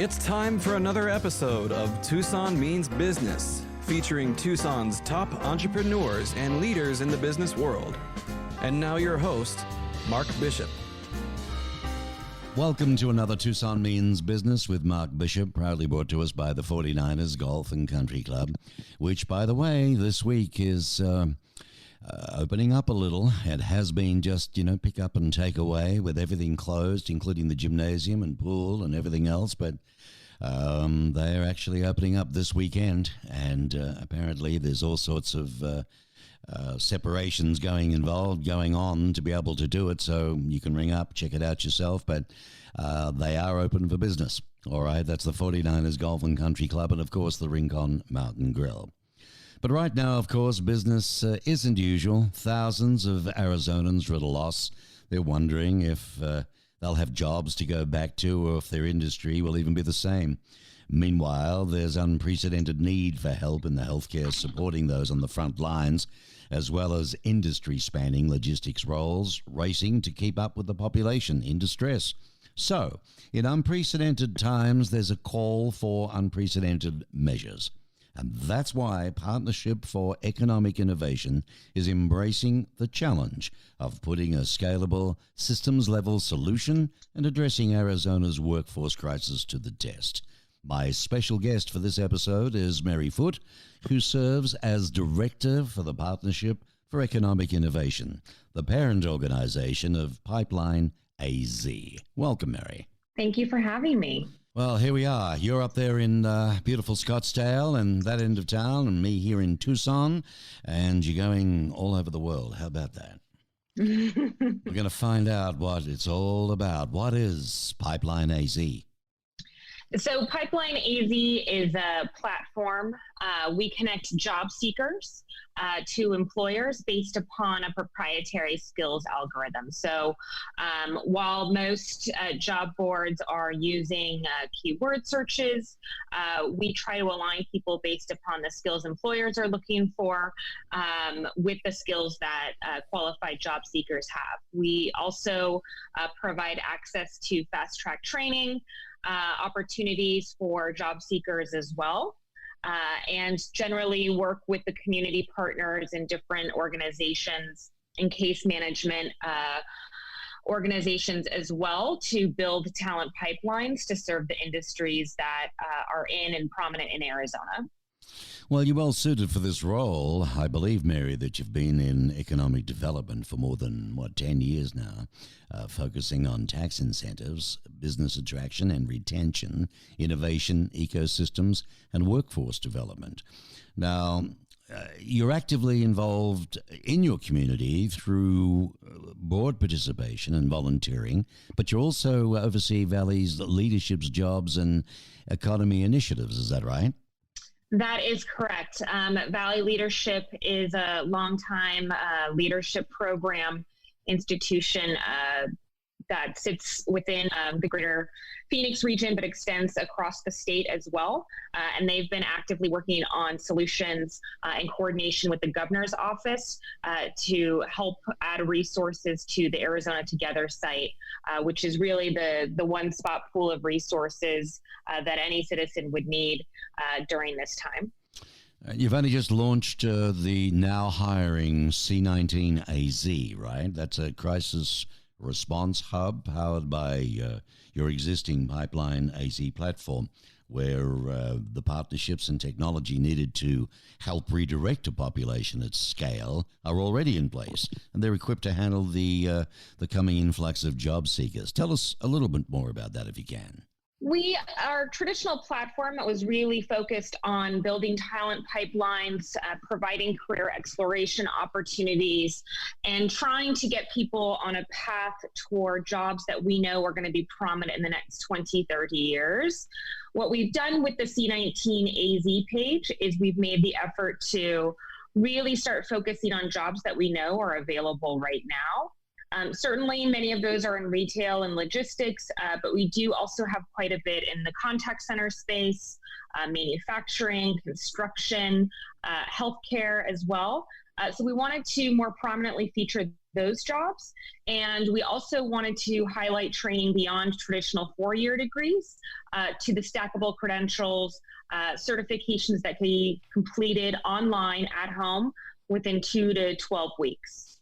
It's time for another episode of Tucson Means Business, featuring Tucson's top entrepreneurs and leaders in the business world. And now your host, Mark Bishop. Welcome to another Tucson Means Business with Mark Bishop, proudly brought to us by the 49ers Golf and Country Club, which, by the way, this week is opening up a little. It has been just, pick up and take away with everything closed, including the gymnasium and pool and everything else. But they're actually opening up this weekend, and apparently there's all sorts of separations going on to be able to do it. So you can ring up, check it out yourself. But they are open for business. All right, that's the 49ers Golf and Country Club and, of course, the Rincon Mountain Grill. But right now, of course, business isn't usual. Thousands of Arizonans are at a loss. They're wondering if they'll have jobs to go back to or if their industry will even be the same. Meanwhile, there's unprecedented need for help in the healthcare supporting those on the front lines, as well as industry-spanning logistics roles racing to keep up with the population in distress. So, in unprecedented times, there's a call for unprecedented measures. And that's why Partnership for Economic Innovation is embracing the challenge of putting a scalable, systems-level solution and addressing Arizona's workforce crisis to the test. My special guest for this episode is Mary Foote, who serves as Director for the Partnership for Economic Innovation, the parent organization of PipelineAZ. Welcome, Mary. Thank you for having me. Well, here we are. You're up there in beautiful Scottsdale and that end of town, and me here in Tucson, and you're going all over the world. How about that? We're going to find out what it's all about. What is PipelineAZ? So PipelineAZ is a platform. We connect job seekers to employers based upon a proprietary skills algorithm. So while most job boards are using keyword searches, we try to align people based upon the skills employers are looking for with the skills that qualified job seekers have. We also provide access to fast-track training, opportunities for job seekers as well, and generally work with the community partners in different organizations and case management organizations as well to build talent pipelines to serve the industries that are in and prominent in Arizona. Well, you're well suited for this role. I believe, Mary, that you've been in economic development for more than, 10 years now, focusing on tax incentives, business attraction and retention, innovation, ecosystems, and workforce development. Now, you're actively involved in your community through board participation and volunteering, but you also oversee Valley's leadership's jobs and economy initiatives. Is that right? That is correct. Valley Leadership is a longtime leadership program institution that sits within the greater Phoenix region, but extends across the state as well. And they've been actively working on solutions in coordination with the governor's office to help add resources to the Arizona Together site, which is really the one-spot pool of resources that any citizen would need during this time. You've only just launched the now hiring C19AZ, right? That's a crisis response hub powered by your existing PipelineAZ platform, where the partnerships and technology needed to help redirect a population at scale are already in place, and they're equipped to handle the coming influx of job seekers. Tell us a little bit more about that if you can. Our traditional platform was really focused on building talent pipelines, providing career exploration opportunities, and trying to get people on a path toward jobs that we know are going to be prominent in the next 20, 30 years. What we've done with the C19AZ page is we've made the effort to really start focusing on jobs that we know are available right now. Certainly, many of those are in retail and logistics, but we do also have quite a bit in the contact center space, manufacturing, construction, healthcare as well. So we wanted to more prominently feature those jobs. And we also wanted to highlight training beyond traditional 4-year degrees to the stackable credentials, certifications that can be completed online at home within 2 to 12 weeks.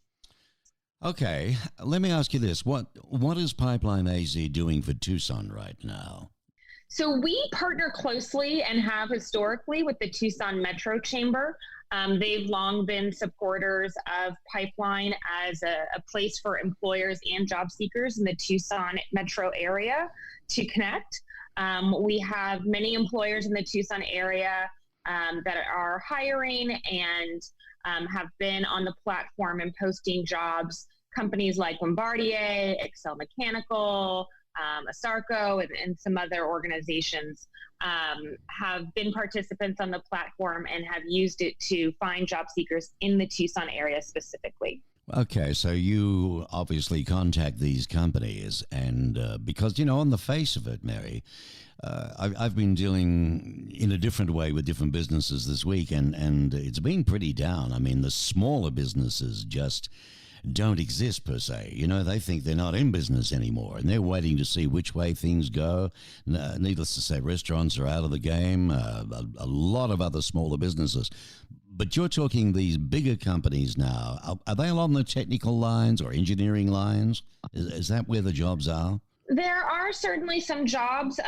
Okay, let me ask you this. What is PipelineAZ doing for Tucson right now? So we partner closely and have historically with the Tucson Metro Chamber. They've long been supporters of Pipeline as a place for employers and job seekers in the Tucson metro area to connect. We have many employers in the Tucson area that are hiring and have been on the platform and posting jobs. Companies like Bombardier, Excel Mechanical, Asarco, and some other organizations have been participants on the platform and have used it to find job seekers in the Tucson area specifically. Okay, so you obviously contact these companies, and because, on the face of it, Mary, I've been dealing in a different way with different businesses this week, and it's been pretty down. I mean, the smaller businesses just don't exist per se. They think they're not in business anymore, and they're waiting to see which way things go. Needless to say, restaurants are out of the game, a lot of other smaller businesses. But you're talking these bigger companies now. Are they along the technical lines or engineering lines? Is that where the jobs are? There are certainly some jobs,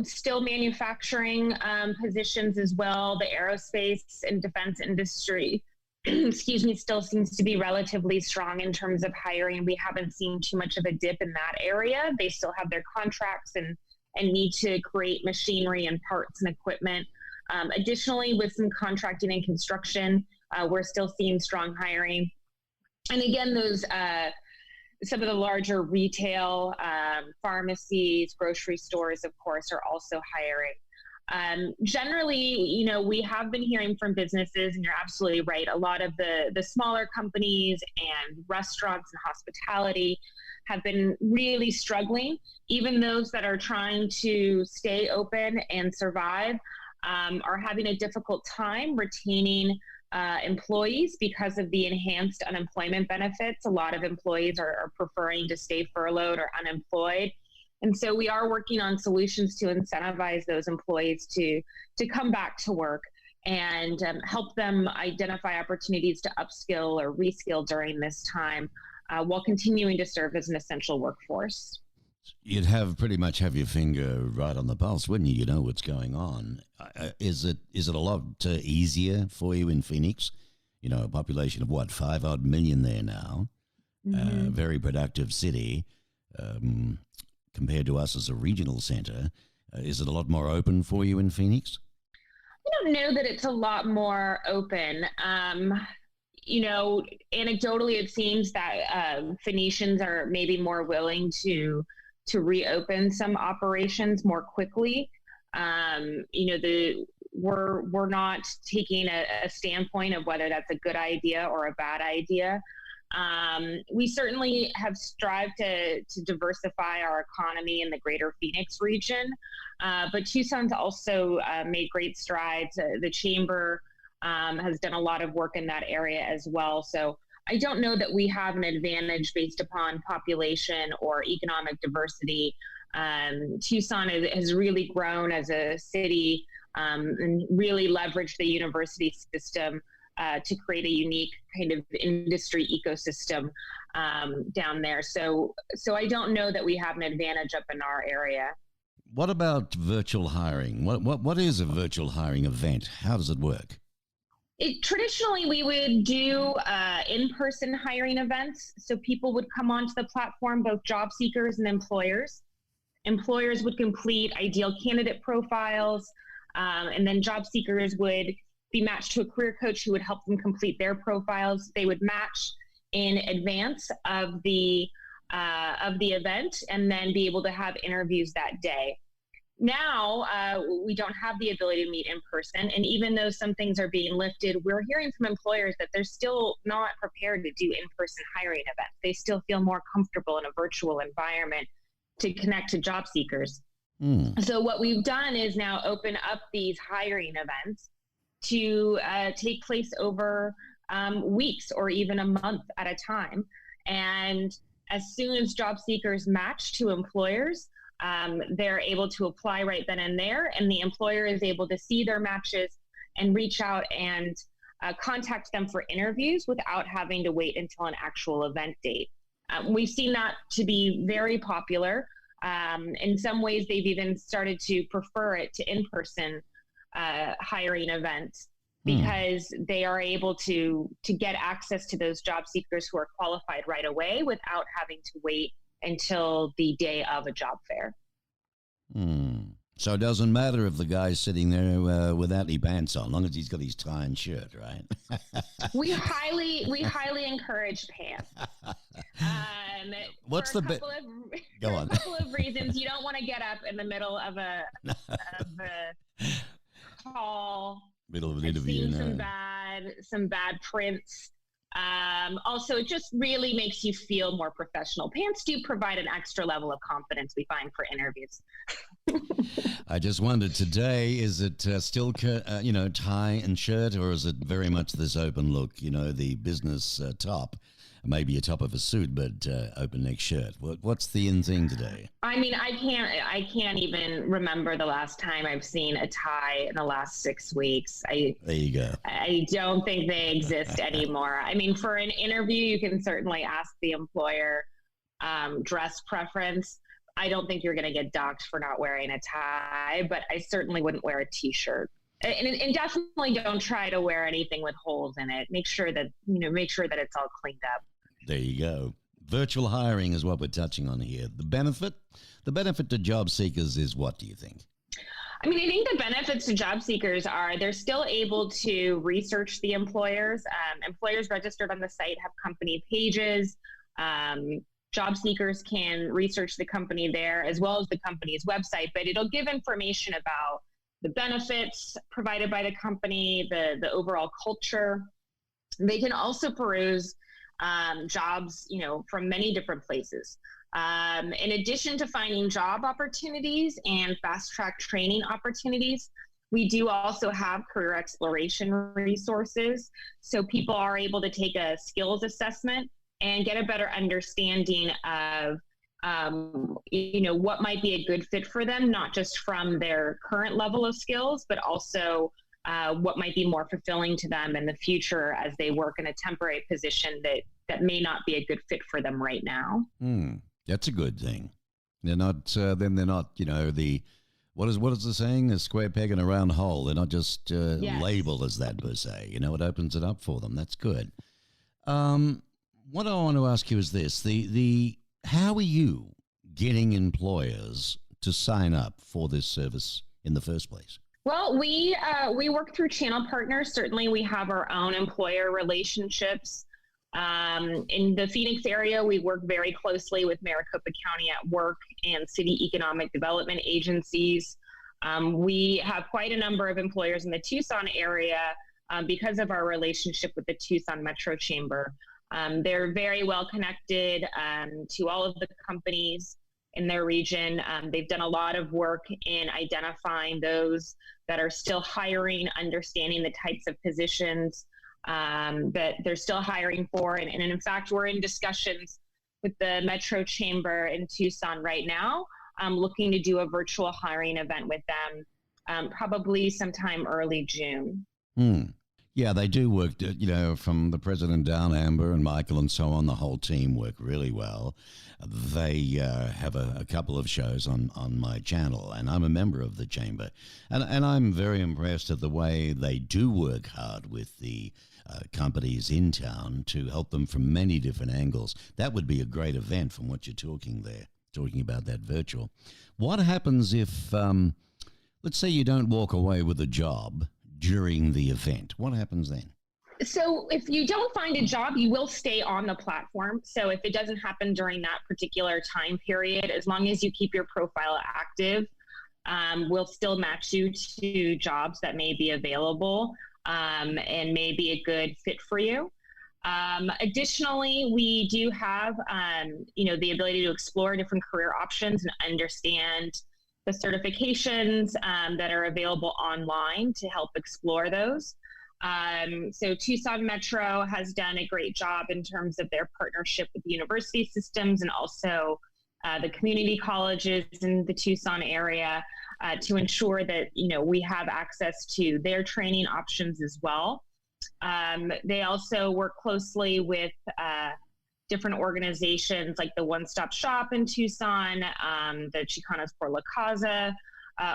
still manufacturing positions as well. The aerospace and defense industry still seems to be relatively strong in terms of hiring. We haven't seen too much of a dip in that area. They still have their contracts and need to create machinery and parts and equipment. Additionally, with some contracting and construction, we're still seeing strong hiring. And again, those some of the larger retail, pharmacies, grocery stores, of course, are also hiring. Generally, we have been hearing from businesses, and you're absolutely right. A lot of the smaller companies and restaurants and hospitality have been really struggling. Even those that are trying to stay open and survive are having a difficult time retaining employees because of the enhanced unemployment benefits. A lot of employees are preferring to stay furloughed or unemployed. And so we are working on solutions to incentivize those employees to come back to work and help them identify opportunities to upskill or reskill during this time while continuing to serve as an essential workforce. You'd pretty much have your finger right on the pulse, wouldn't you? You know what's going on. Is it a lot easier for you in Phoenix? A population of 5 odd million there now, very productive city. Compared to us as a regional center, is it a lot more open for you in Phoenix? I don't know that it's a lot more open. Anecdotally, it seems that Phoenicians are maybe more willing to reopen some operations more quickly. We're not taking a standpoint of whether that's a good idea or a bad idea. We certainly have strived to diversify our economy in the greater Phoenix region, but Tucson's also made great strides. The Chamber has done a lot of work in that area as well. So I don't know that we have an advantage based upon population or economic diversity. Tucson has really grown as a city and really leveraged the university system to create a unique kind of industry ecosystem down there. So I don't know that we have an advantage up in our area. What about virtual hiring? What is a virtual hiring event? How does it work? Traditionally, we would do in-person hiring events. So people would come onto the platform, both job seekers and employers. Employers would complete ideal candidate profiles, and then job seekers would be matched to a career coach who would help them complete their profiles. They would match in advance of the event and then be able to have interviews that day. Now, we don't have the ability to meet in person. And even though some things are being lifted, we're hearing from employers that they're still not prepared to do in-person hiring events. They still feel more comfortable in a virtual environment to connect to job seekers. So what we've done is now open up these hiring events to take place over weeks or even a month at a time. And as soon as job seekers match to employers, they're able to apply right then and there, and the employer is able to see their matches and reach out and contact them for interviews without having to wait until an actual event date. We've seen that to be very popular. In some ways, they've even started to prefer it to in-person hiring events because they are able to get access to those job seekers who are qualified right away without having to wait until the day of a job fair. So it doesn't matter if the guy's sitting there without any pants on, as long as he's got his tie and shirt, right? We highly encourage pants. What's for the Go on. A couple of reasons. You don't want to get up in the middle of a call. Middle of an interview. Some bad prints. Also, it just really makes you feel more professional. Pants do provide an extra level of confidence, we find, for interviews. I just wondered today, is it still, tie and shirt, or is it very much this open look, the business top? Maybe a top of a suit, but open neck shirt. What's the in thing today? I mean, I can't even remember the last time I've seen a tie in the last 6 weeks. There you go. I don't think they exist anymore. I mean, for an interview, you can certainly ask the employer dress preference. I don't think you're going to get docked for not wearing a tie, but I certainly wouldn't wear a t-shirt. And definitely don't try to wear anything with holes in it. Make sure that it's all cleaned up. There you go. Virtual hiring is what we're touching on here. The benefit to job seekers is what, do you think? I mean, I think the benefits to job seekers are they're still able to research the employers. Employers registered on the site have company pages. Job seekers can research the company there as well as the company's website, but it'll give information about the benefits provided by the company, the overall culture. They can also peruse jobs, from many different places. In addition to finding job opportunities and fast-track training opportunities, we do also have career exploration resources. So people are able to take a skills assessment and get a better understanding of what might be a good fit for them, not just from their current level of skills, but also what might be more fulfilling to them in the future as they work in a temporary position that may not be a good fit for them right now. That's a good thing. They're not, what is the saying? A square peg in a round hole. They're not just Yes. labeled as that per se. It opens it up for them. That's good. What I want to ask you is this: how are you getting employers to sign up for this service in the first place? Well, we work through channel partners. Certainly, we have our own employer relationships. In the Phoenix area, we work very closely with Maricopa County at Work and city economic development agencies. We have quite a number of employers in the Tucson area because of our relationship with the Tucson Metro Chamber. They're very well connected to all of the companies in their region. They've done a lot of work in identifying those that are still hiring, understanding the types of positions that they're still hiring for. And in fact, we're in discussions with the Metro Chamber in Tucson right now, looking to do a virtual hiring event with them, probably sometime early June. Yeah, they do work, from the president down, Amber and Michael and so on, the whole team work really well. They have a couple of shows on my channel, and I'm a member of the chamber. And I'm very impressed at the way they do work hard with the companies in town to help them from many different angles. That would be a great event from what you're talking about that virtual. What happens if, let's say you don't walk away with a job during the event? What happens then? So if you don't find a job, you will stay on the platform. So if it doesn't happen during that particular time period, as long as you keep your profile active, we'll still match you to jobs that may be available and may be a good fit for you. Additionally, we do have, the ability to explore different career options and understand the certifications that are available online to help explore those. So Tucson Metro has done a great job in terms of their partnership with the university systems and also the community colleges in the Tucson area to ensure that, we have access to their training options as well. They also work closely with different organizations like the One Stop Shop in Tucson, the Chicanos por la Casa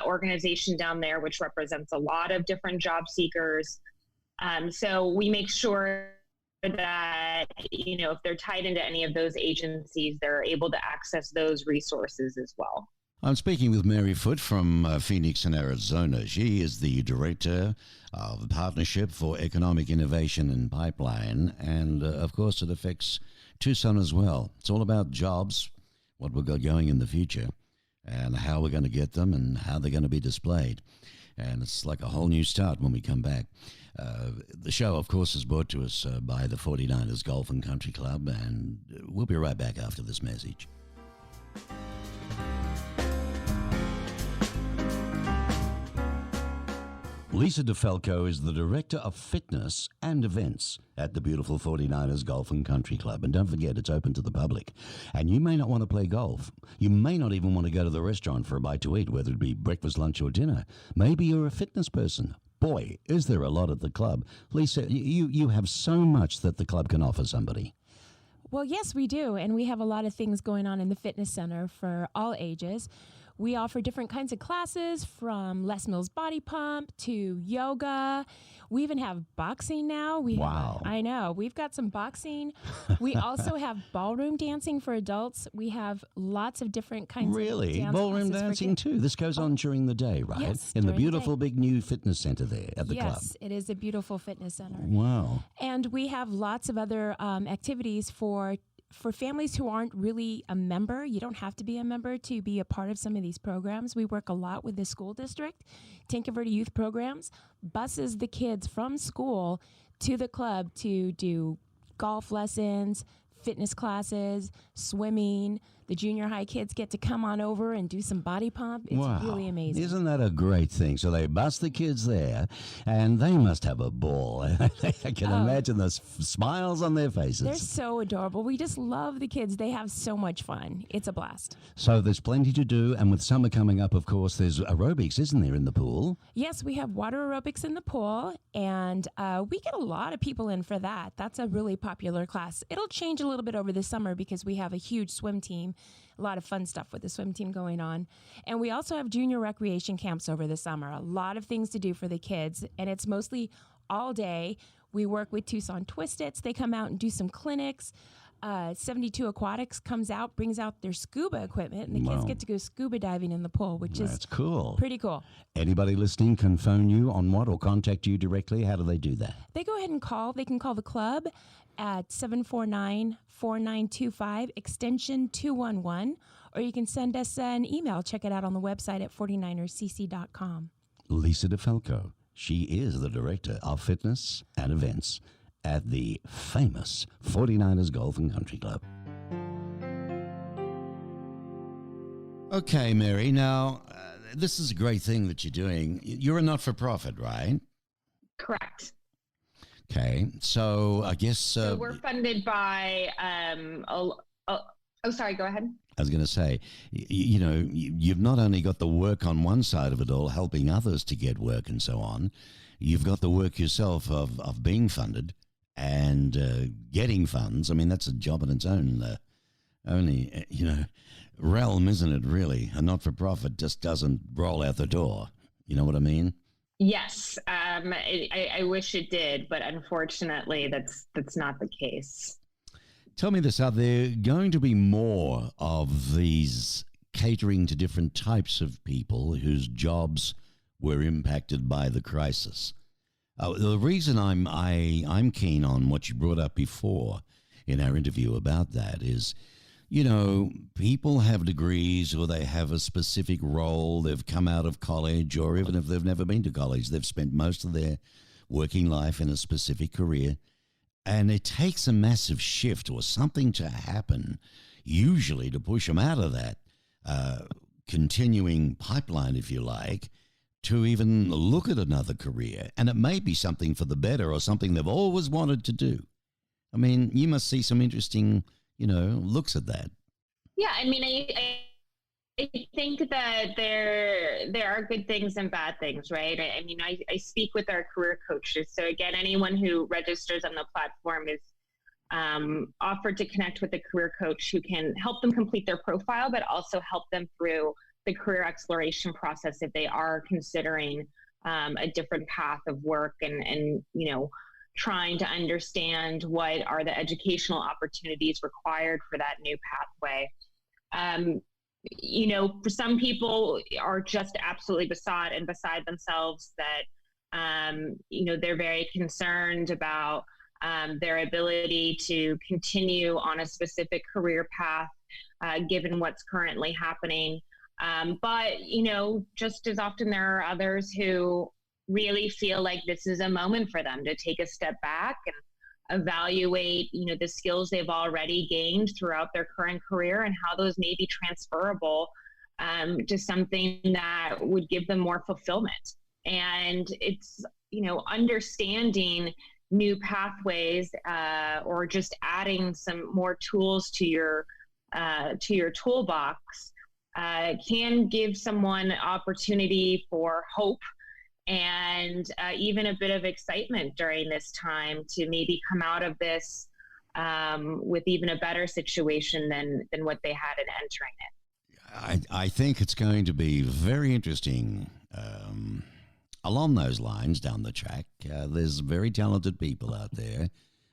organization down there, which represents a lot of different job seekers. So we make sure that, if they're tied into any of those agencies, they're able to access those resources as well. I'm speaking with Mary Foote from Phoenix in Arizona. She is the Director of Partnership for Economic Innovation and Pipeline. And, of course, it affects Tucson as well. It's all about jobs, what we've got going in the future, and how we're going to get them and how they're going to be displayed. And it's like a whole new start when we come back. The show, of course, is brought to us by the 49ers Golf and Country Club, and we'll be right back after this message. Lisa DeFalco is the Director of Fitness and Events at the beautiful 49ers Golf and Country Club. And don't forget, it's open to the public. And you may not want to play golf. You may not even want to go to the restaurant for a bite to eat, whether it be breakfast, lunch, or dinner. Maybe you're a fitness person. Boy, is there a lot at the club. Lisa, you have so much that the club can offer somebody. Well, yes, we do. And we have a lot of things going on in the fitness center for all ages. We offer different kinds of classes, from Les Mills Body Pump to yoga. We even have boxing now. Wow. I know. We've got some boxing. We also have ballroom dancing for adults. We have lots of different kinds of dance Ballroom classes dancing too. This goes on during the day, right? Yes, in the during the beautiful day. big new fitness center there at the club. Yes, it is a beautiful fitness center. Wow. And we have lots of other activities for families who aren't really a member. You don't have to be a member to be a part of some of these programs. We work a lot with the school district. Tinker Verde Youth Programs buses the kids from school to the club to do golf lessons, fitness classes, swimming. The junior high kids get to come on over and do some body pump. It's really amazing. Isn't that a great thing? So they bus the kids there, and they must have a ball. I can imagine the smiles on their faces. They're so adorable. We just love the kids. They have so much fun. It's a blast. So there's plenty to do, and with summer coming up, of course, there's aerobics, isn't there, in the pool? Yes, we have water aerobics in the pool, and we get a lot of people in for that. That's a really popular class. It'll change a little bit over the summer because we have a huge swim team. A lot of fun stuff with the swim team going on. And we also have junior recreation camps over the summer. A lot of things to do for the kids, and it's mostly all day. We work with Tucson Twistits. They come out and do some clinics. 72 Aquatics comes out, brings out their scuba equipment, and the kids get to go scuba diving in the pool, which is cool. Pretty cool. Anybody listening can phone you on what, or contact you directly? How do they do that? They go ahead and call. They can call the club at 749-4925, extension 211, or you can send us an email. Check it out on the website at 49erscc.com. Lisa DeFalco. She is the Director of Fitness and Events at the famous 49ers Golf and Country Club. Okay, Mary, now, this is a great thing that you're doing. You're a not-for-profit, right? Correct. Okay, so I guess... so we're funded by... sorry, go ahead. I was going to say, you've not only got the work on one side of it all, helping others to get work and so on, you've got the work yourself of being funded and getting funds. I mean, that's a job in its own realm, isn't it, really? A not-for-profit just doesn't roll out the door. You know what I mean? Yes. I wish it did, but unfortunately, that's not the case. Tell me this, are there going to be more of these catering to different types of people whose jobs were impacted by the crisis? The reason I'm keen on what you brought up before in our interview about that is, people have degrees, or they have a specific role. They've come out of college, or even if they've never been to college, they've spent most of their working life in a specific career. And it takes a massive shift or something to happen, usually, to push them out of that continuing pipeline, if you like, to even look at another career, and it may be something for the better or something they've always wanted to do. I mean, you must see some interesting, looks at that. Yeah, I mean, I think that there are good things and bad things, right? I mean, I speak with our career coaches. So again, anyone who registers on the platform is offered to connect with a career coach who can help them complete their profile, but also help them through the career exploration process if they are considering a different path of work and trying to understand what are the educational opportunities required for that new pathway. For some people are just absolutely beside themselves that, they're very concerned about their ability to continue on a specific career path, given what's currently happening. But just as often there are others who really feel like this is a moment for them to take a step back and evaluate, the skills they've already gained throughout their current career and how those may be transferable to something that would give them more fulfillment. And it's, understanding new pathways or just adding some more tools to your toolbox can give someone opportunity for hope and even a bit of excitement during this time to maybe come out of this with even a better situation than what they had in entering it. I think it's going to be very interesting along those lines down the track. There's very talented people out there,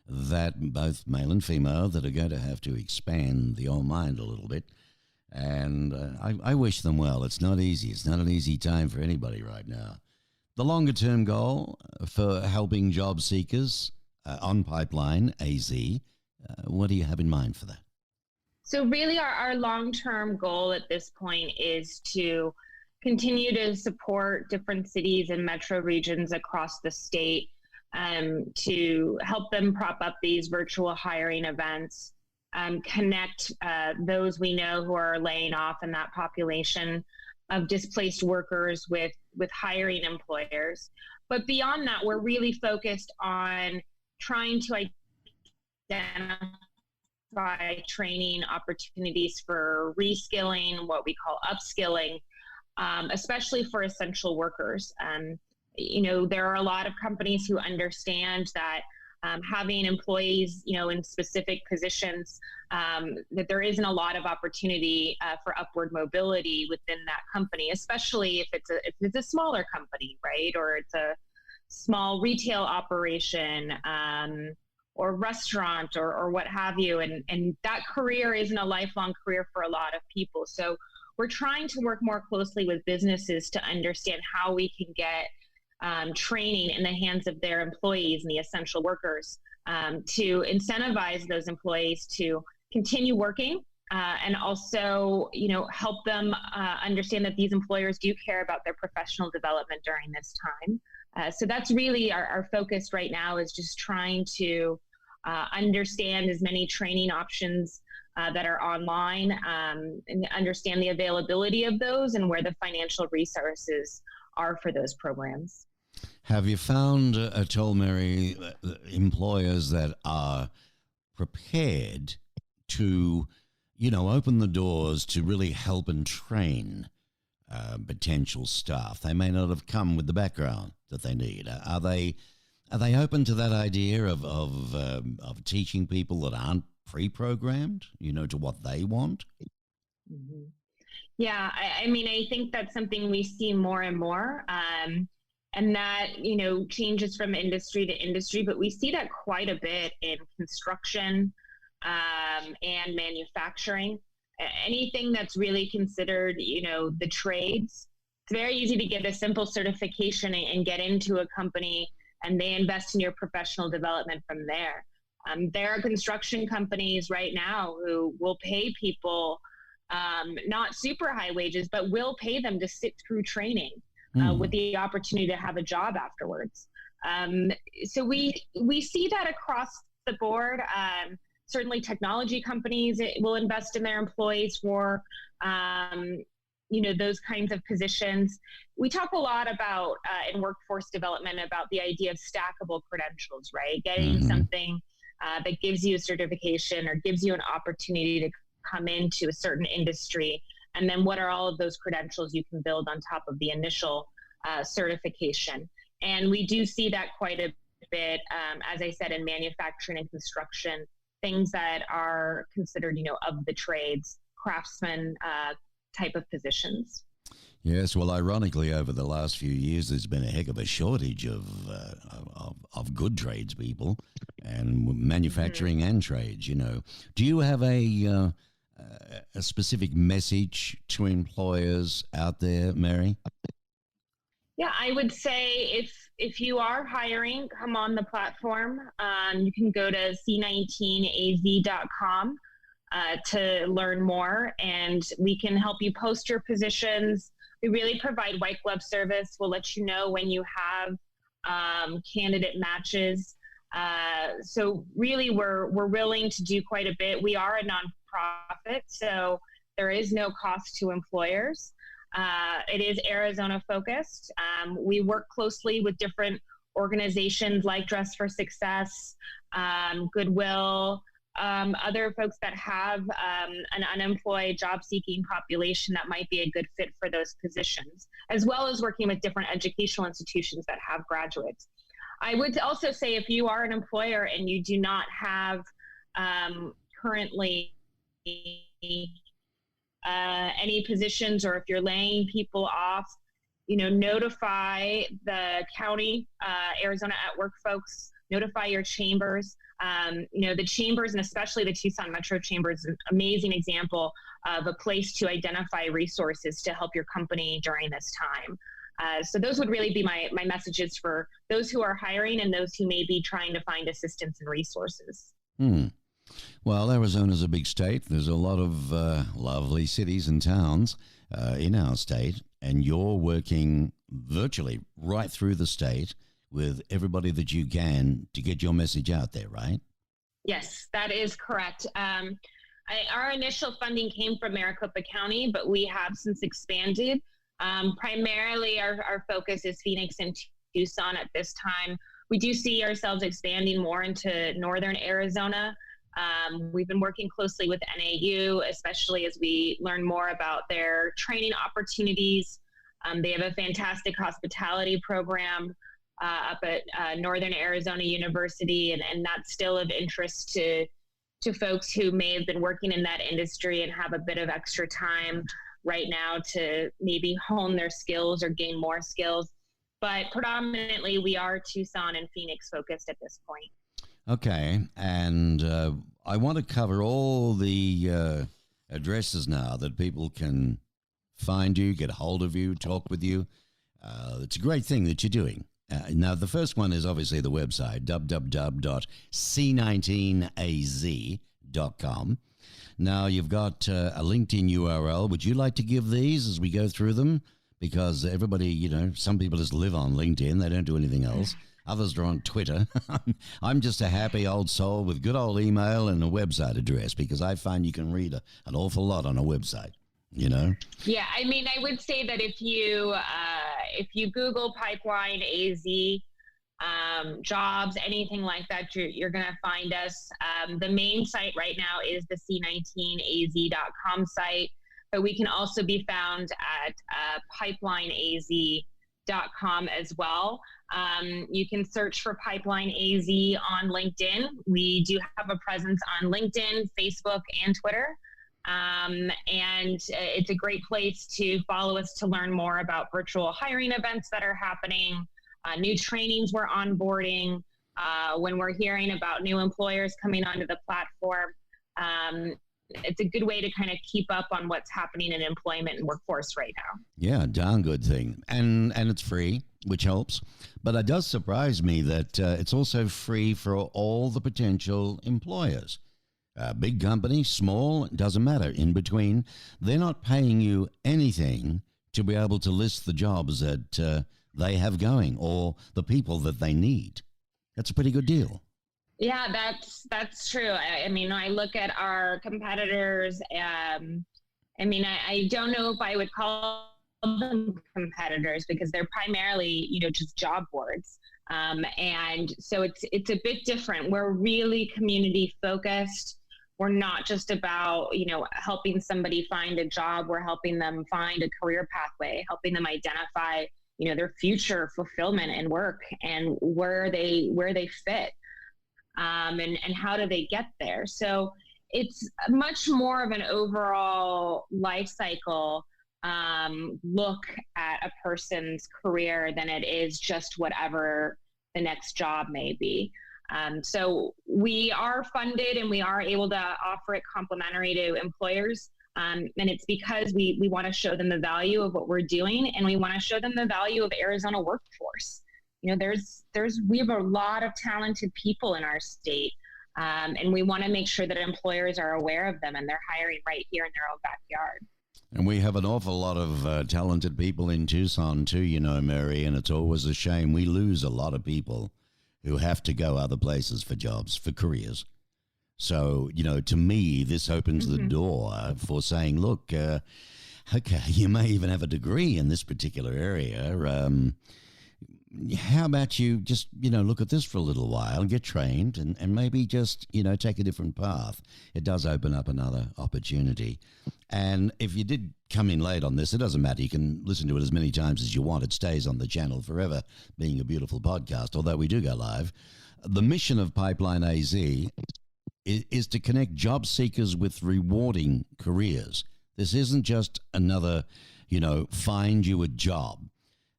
that both male and female, that are going to have to expand the old mind a little bit. And I wish them well. It's not easy. It's not an easy time for anybody right now. The longer-term goal for helping job seekers on PipelineAZ, what do you have in mind for that? So really our long-term goal at this point is to continue to support different cities and metro regions across the state to help them prop up these virtual hiring events, connect those we know who are laying off in that population of displaced workers with hiring employers. But beyond that, we're really focused on trying to identify training opportunities for reskilling, what we call upskilling, especially for essential workers. There are a lot of companies who understand that having employees, in specific positions, that there isn't a lot of opportunity for upward mobility within that company, especially if it's a smaller company, right? Or it's a small retail operation or restaurant or what have you. And that career isn't a lifelong career for a lot of people. So we're trying to work more closely with businesses to understand how we can get training in the hands of their employees and the essential workers to incentivize those employees to continue working and also, help them understand that these employers do care about their professional development during this time. So that's really our focus right now, is just trying to understand as many training options that are online and understand the availability of those and where the financial resources are for those programs. Have you found at all, Mary, employers that are prepared to, open the doors to really help and train potential staff? They may not have come with the background that they need. Are they open to that idea of teaching people that aren't pre-programmed, to what they want? Mm-hmm. Yeah, I think that's something we see more and more. And that, changes from industry to industry, but we see that quite a bit in construction and manufacturing. Anything that's really considered, the trades. It's very easy to get a simple certification and get into a company, and they invest in your professional development from there. There are construction companies right now who will pay people not super high wages, but will pay them to sit through training with the opportunity to have a job afterwards. So we see that across the board. Certainly technology companies will invest in their employees for those kinds of positions. We talk a lot about in workforce development about the idea of stackable credentials, right? Getting something that gives you a certification or gives you an opportunity to come into a certain industry. And then what are all of those credentials you can build on top of the initial certification? And we do see that quite a bit, as I said, in manufacturing and construction, things that are considered, of the trades, craftsman type of positions. Yes, well, ironically, over the last few years, there's been a heck of a shortage of good tradespeople and manufacturing and trades. Do you have a specific message to employers out there, Mary? Yeah, I would say if you are hiring, come on the platform. You can go to c19az.com to learn more, and we can help you post your positions. We really provide white glove service. We'll let you know when you have candidate matches. So really, we're willing to do quite a bit. We are a nonprofit, so there is no cost to employers. It is Arizona focused. We work closely with different organizations like Dress for Success, Goodwill, other folks that have an unemployed job seeking population that might be a good fit for those positions, as well as working with different educational institutions that have graduates. I would also say if you are an employer and you do not have currently any positions, or if you're laying people off, notify the county, Arizona at Work folks, notify your chambers. The chambers, and especially the Tucson Metro Chamber, is an amazing example of a place to identify resources to help your company during this time. So those would really be my messages for those who are hiring and those who may be trying to find assistance and resources. Well, Arizona's a big state. There's a lot of lovely cities and towns in our state, and you're working virtually right through the state with everybody that you can to get your message out there, right? Yes, that is correct. Our initial funding came from Maricopa County, but we have since expanded. Primarily, our focus is Phoenix and Tucson at this time. We do see ourselves expanding more into northern Arizona. We've been working closely with NAU, especially as we learn more about their training opportunities. They have a fantastic hospitality program up at Northern Arizona University, and that's still of interest to folks who may have been working in that industry and have a bit of extra time right now to maybe hone their skills or gain more skills. But predominantly, we are Tucson and Phoenix focused at this point. Okay, and I want to cover all the addresses now that people can find you, get hold of you, talk with you. It's a great thing that you're doing. Now, the first one is obviously the website, www.c19az.com. Now, you've got a LinkedIn URL. Would you like to give these as we go through them? Because everybody, some people just live on LinkedIn. They don't do anything else. Others are on Twitter. I'm just a happy old soul with good old email and a website address, because I find you can read an awful lot on a website, Yeah, I mean, I would say that if you Google PipelineAZ, jobs, anything like that, you're going to find us. The main site right now is the c19az.com site, but we can also be found at PipelineAZ.com as well. You can search for Pipeline AZ on LinkedIn. We do have a presence on LinkedIn, Facebook, and Twitter. And it's a great place to follow us to learn more about virtual hiring events that are happening, new trainings we're onboarding, when we're hearing about new employers coming onto the platform. It's a good way to kind of keep up on what's happening in employment and workforce right now. Yeah, darn good thing. And it's free, which helps. But it does surprise me that it's also free for all the potential employers. Big company, small, doesn't matter. In between, they're not paying you anything to be able to list the jobs that they have going or the people that they need. That's a pretty good deal. Yeah, that's true. I mean, I look at our competitors, and I mean, I don't know if I would call them competitors because they're primarily, just job boards. And so it's a bit different. We're really community focused. We're not just about, helping somebody find a job. We're helping them find a career pathway, helping them identify, their future fulfillment and work and where they fit, and how do they get there. So it's much more of an overall life cycle look at a person's career than it is just whatever the next job may be. So we are funded and we are able to offer it complimentary to employers. And it's because we want to show them the value of what we're doing, and we want to show them the value of Arizona workforce. We have a lot of talented people in our state, and we want to make sure that employers are aware of them and they're hiring right here in their own backyard. And we have an awful lot of talented people in Tucson too, Mary, and it's always a shame. We lose a lot of people who have to go other places for jobs, for careers. So, to me, this opens the door for saying, look, okay, you may even have a degree in this particular area. How about you just, look at this for a little while and get trained and maybe just, take a different path. It does open up another opportunity. And if you did come in late on this, it doesn't matter. You can listen to it as many times as you want. It stays on the channel forever, being a beautiful podcast, although we do go live. The mission of PipelineAZ is to connect job seekers with rewarding careers. This isn't just another, find you a job.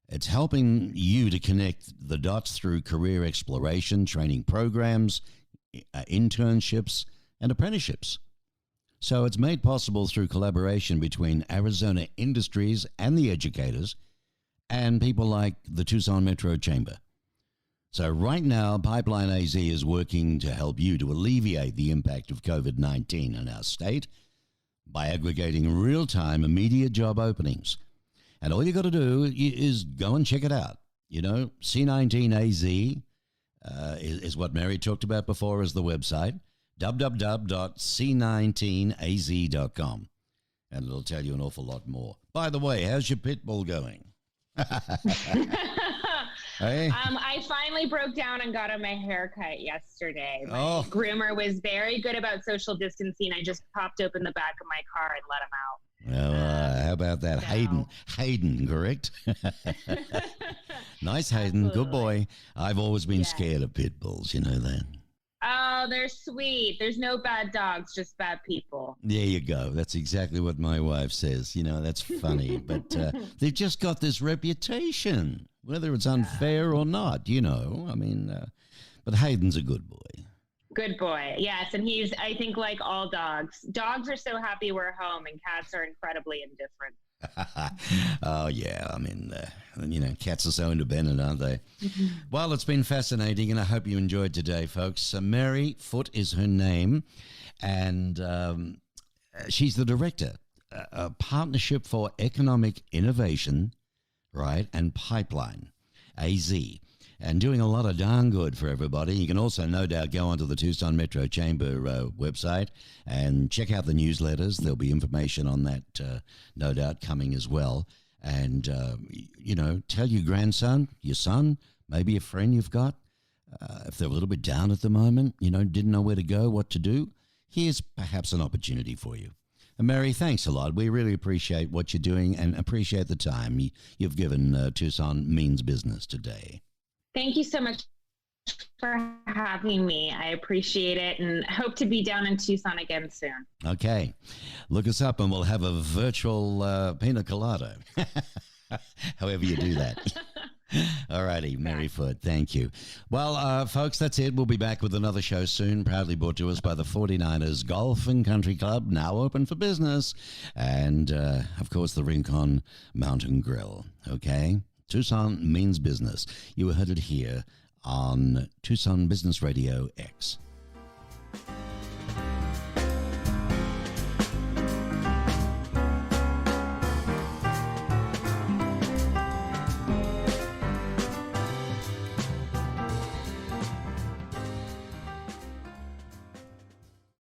It's helping you to connect the dots through career exploration, training programs, internships, and apprenticeships. So it's made possible through collaboration between Arizona industries and the educators and people like the Tucson Metro Chamber. So right now, PipelineAZ is working to help you to alleviate the impact of COVID-19 in our state by aggregating real-time immediate job openings. And all you got to do is go and check it out. C19AZ is what Mary talked about before as the website, www.c19az.com. And it'll tell you an awful lot more. By the way, how's your pit bull going? Hey? I finally broke down and got him a haircut yesterday. My groomer was very good about social distancing. I just popped open the back of my car and let him out. Well, how about that? So. Hayden, correct? Nice, Hayden. Absolutely. Good boy. I've always been scared of pit bulls, you know that. Oh, they're sweet. There's no bad dogs, just bad people. There you go. That's exactly what my wife says. That's funny. But they've just got this reputation, whether it's unfair or not, but Hayden's a good boy. Good boy. Yes. And he's, I think, like all dogs. Dogs are so happy we're home, and cats are incredibly indifferent. Oh, yeah. Cats are so independent, aren't they? Well, it's been fascinating, and I hope you enjoyed today, folks. Mary Foote is her name, and she's the director, a Partnership for Economic Innovation, right, and Pipeline, AZ, and doing a lot of darn good for everybody. You can also, no doubt, go onto the Tucson Metro Chamber website and check out the newsletters. There'll be information on that, no doubt, coming as well. And, tell your grandson, your son, maybe a friend you've got, if they're a little bit down at the moment, didn't know where to go, what to do, here's perhaps an opportunity for you. And Mary, thanks a lot. We really appreciate what you're doing and appreciate the time you've given Tucson Means Business today. Thank you so much for having me. I appreciate it and hope to be down in Tucson again soon. Okay. Look us up and we'll have a virtual pina colada, however you do that. All righty, Mary Foote, thank you. Well, folks, that's it. We'll be back with another show soon, proudly brought to us by the 49ers Golf and Country Club, now open for business, and, of course, the Rincon Mountain Grill, okay? Tucson Means Business. You heard it here on Tucson Business Radio X.